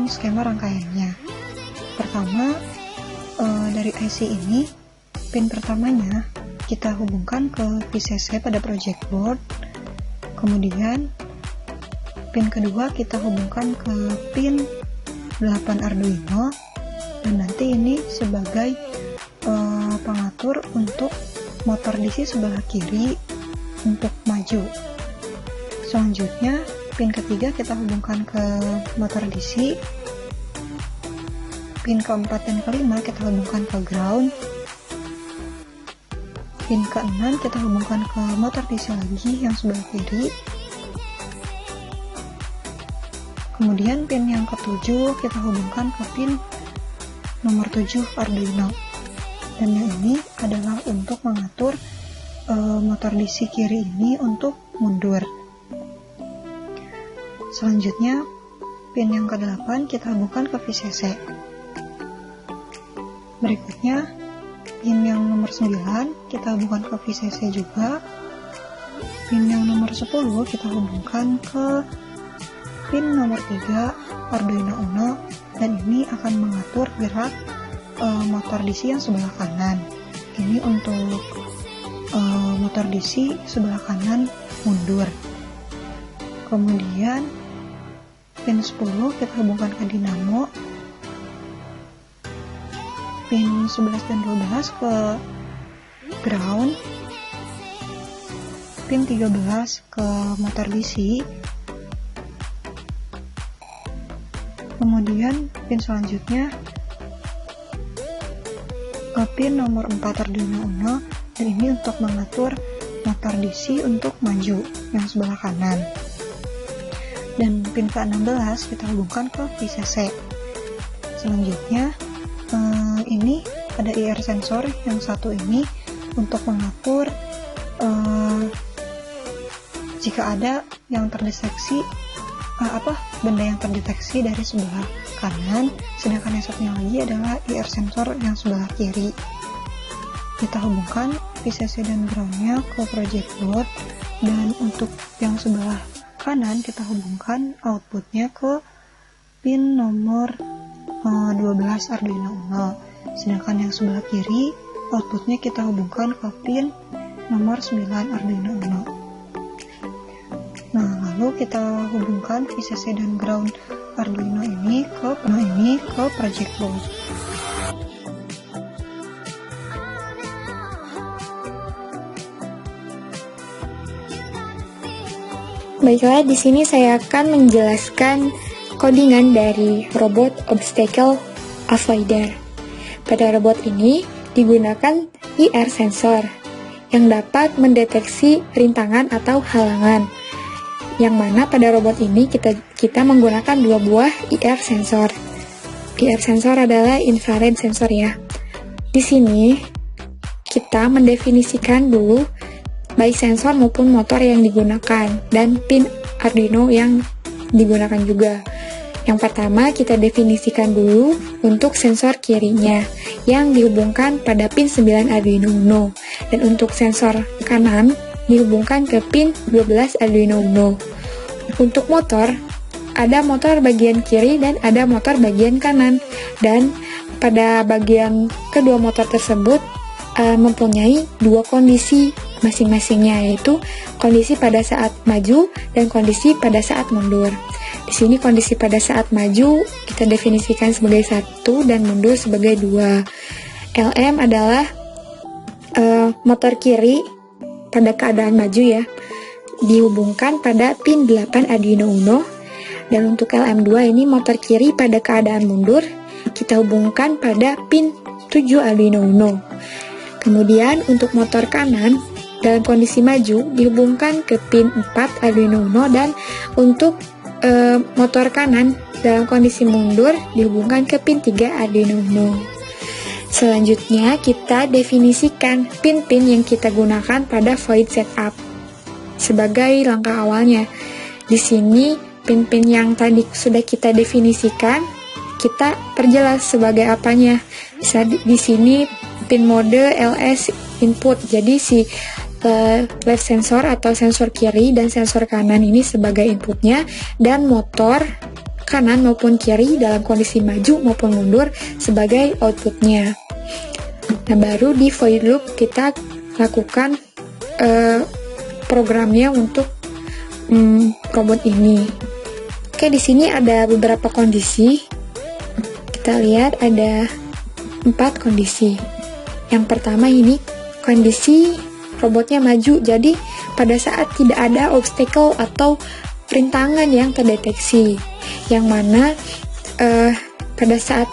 langsung skema rangkaiannya. Pertama, dari IC ini, pin pertamanya kita hubungkan ke VCC pada project board. Kemudian pin kedua kita hubungkan ke pin 8 Arduino, dan nanti ini sebagai pengatur untuk motor DC sebelah kiri untuk maju. Selanjutnya pin ketiga kita hubungkan ke motor DC. Pin keempat dan kelima kita hubungkan ke ground. Pin keenam kita hubungkan ke motor DC lagi yang sebelah kiri. Kemudian pin yang ketujuh kita hubungkan ke pin nomor 7 Arduino. Dan yang ini adalah untuk mengatur motor DC kiri ini untuk mundur. Selanjutnya pin yang ke-8 kita hubungkan ke VCC. Berikutnya pin yang nomor 9 kita hubungkan ke VCC juga. Pin yang nomor 10 kita hubungkan ke pin nomor 3 Arduino Uno, dan ini akan mengatur gerak motor DC yang sebelah kanan. Ini untuk motor DC sebelah kanan mundur. Kemudian pin 10 kita hubungkan ke dinamo. Pin 11 dan 12 ke ground. Pin 13 ke motor DC. Kemudian pin selanjutnya ke pin nomor 4 Arduino Uno, dan ini untuk mengatur motor DC untuk maju yang sebelah kanan. Dan pin ke-16 kita hubungkan ke VCC. Selanjutnya ini ada IR sensor yang satu ini untuk mengatur jika ada yang terdeteksi benda yang terdeteksi dari sebelah kanan, sedangkan yang satunya lagi adalah IR sensor yang sebelah kiri. Kita hubungkan VCC dan groundnya ke project board, dan untuk yang sebelah kanan kita hubungkan outputnya ke pin nomor 12 Arduino Uno, sedangkan yang sebelah kiri outputnya kita hubungkan ke pin nomor 9 Arduino Uno. Nah, lalu kita hubungkan VCC dan ground Arduino ini ke project board. Baiklah, di sini saya akan menjelaskan codingan dari robot obstacle avoider. Pada robot ini digunakan IR sensor yang dapat mendeteksi rintangan atau halangan. Yang mana pada robot ini kita menggunakan dua buah IR sensor. IR sensor adalah infrared sensor ya. Di sini kita mendefinisikan dulu baik sensor maupun motor yang digunakan dan pin Arduino yang digunakan juga. Yang pertama kita definisikan dulu untuk sensor kirinya yang dihubungkan pada pin 9 Arduino Uno, dan untuk sensor kanan dihubungkan ke pin 12 Arduino Uno. Untuk motor, ada motor bagian kiri dan ada motor bagian kanan, dan pada bagian kedua motor tersebut mempunyai dua kondisi masing-masingnya, yaitu kondisi pada saat maju dan kondisi pada saat mundur. Di sini kondisi pada saat maju kita definisikan sebagai 1 dan mundur sebagai 2. LM adalah motor kiri pada keadaan maju ya, dihubungkan pada pin 8 Arduino Uno, dan untuk LM2 ini motor kiri pada keadaan mundur kita hubungkan pada pin 7 Arduino Uno. Kemudian untuk motor kanan dalam kondisi maju dihubungkan ke pin 4 Arduino Uno, dan untuk motor kanan dalam kondisi mundur dihubungkan ke pin 3 Arduino Uno. Selanjutnya kita definisikan pin-pin yang kita gunakan pada void setup sebagai langkah awalnya. Di sini pin-pin yang tadi sudah kita definisikan kita perjelas sebagai apanya. Bisa di sini pin mode LS input. Jadi si left sensor atau sensor kiri dan sensor kanan ini sebagai inputnya, dan motor kanan maupun kiri dalam kondisi maju maupun mundur sebagai outputnya. Nah, baru di void loop kita lakukan programnya untuk robot ini. Oke, di sini ada beberapa kondisi. Kita lihat ada 4 kondisi. Yang pertama ini kondisi robotnya maju. Jadi pada saat tidak ada obstacle atau rintangan yang terdeteksi, yang mana pada saat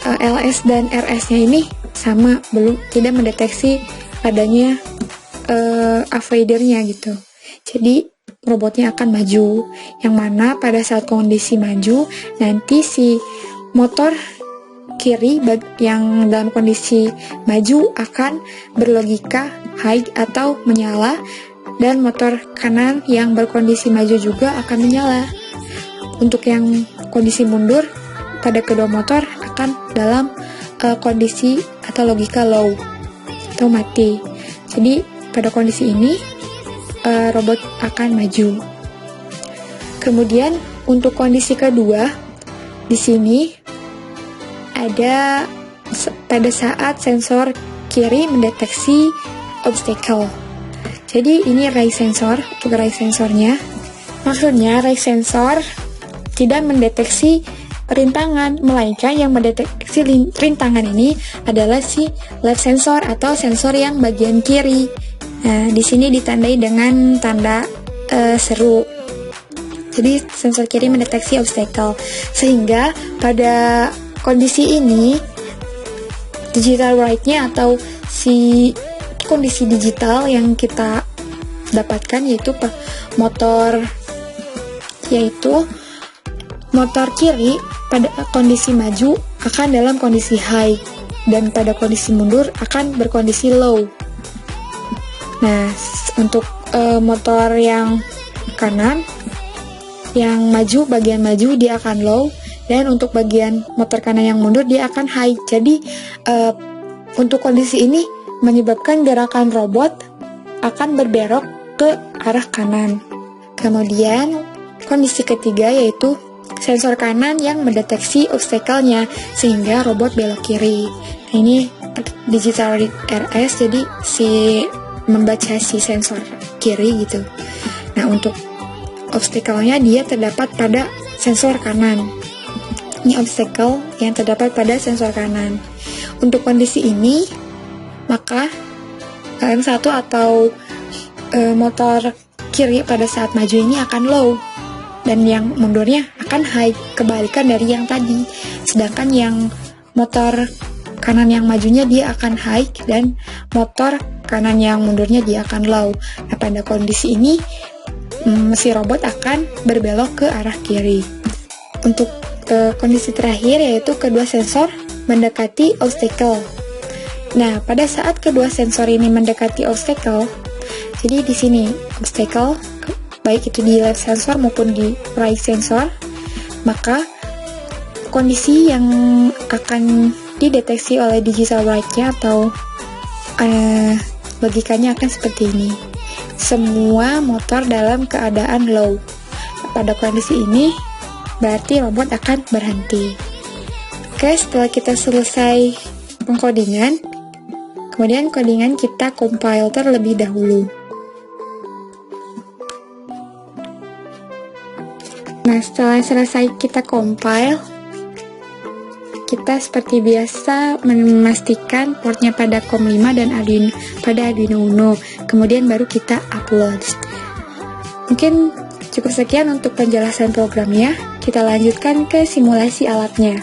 LS dan RS-nya ini sama, belum tidak mendeteksi adanya avoidernya gitu. Jadi robotnya akan maju, yang mana pada saat kondisi maju nanti si motor kiri yang dalam kondisi maju akan berlogika high atau menyala, dan motor kanan yang berkondisi maju juga akan menyala. Untuk yang kondisi mundur pada kedua motor akan dalam kondisi atau logika low atau mati. Jadi pada kondisi ini robot akan maju. Kemudian untuk kondisi kedua di sini ada pada saat sensor kiri mendeteksi obstacle. Jadi ini ray sensor. Untuk ray sensornya, maksudnya ray sensor tidak mendeteksi rintangan, melainkan yang mendeteksi rintangan ini adalah si left sensor atau sensor yang bagian kiri. Nah, di sini ditandai dengan tanda seru. Jadi sensor kiri mendeteksi obstacle, sehingga pada kondisi ini digital write-nya atau si kondisi digital yang kita dapatkan yaitu motor kiri pada kondisi maju akan dalam kondisi high, dan pada kondisi mundur akan berkondisi low. Nah, untuk motor yang kanan yang maju, bagian maju dia akan low, dan untuk bagian motor kanan yang mundur dia akan high. Jadi untuk kondisi ini menyebabkan gerakan robot akan berbelok ke arah kanan. Kemudian kondisi ketiga yaitu sensor kanan yang mendeteksi obstacle-nya sehingga robot belok kiri. Nah, ini digital read RS, jadi membaca si sensor kiri gitu. Nah, untuk obstacle-nya dia terdapat pada sensor kanan. Ini obstacle yang terdapat pada sensor kanan. Untuk kondisi ini maka LM1 atau motor kiri pada saat maju ini akan low, dan yang mundurnya akan high, kebalikan dari yang tadi. Sedangkan yang motor kanan yang majunya dia akan high, dan motor kanan yang mundurnya dia akan low. Nah, pada kondisi ini si robot akan berbelok ke arah kiri. Untuk kondisi terakhir yaitu kedua sensor mendekati obstacle. Nah, pada saat kedua sensor ini mendekati obstacle, jadi di sini obstacle, baik itu di left sensor maupun di right sensor, maka kondisi yang akan dideteksi oleh digital write-nya atau logikanya akan seperti ini. Semua motor dalam keadaan low. Pada kondisi ini, berarti robot akan berhenti. Oke, setelah kita selesai pengkodingan, kemudian codingan kita compile terlebih dahulu. Nah, setelah selesai kita compile, kita seperti biasa memastikan portnya pada COM5 dan pada Arduino Uno. Kemudian baru kita upload. Mungkin cukup sekian untuk penjelasan programnya. Kita lanjutkan ke simulasi alatnya.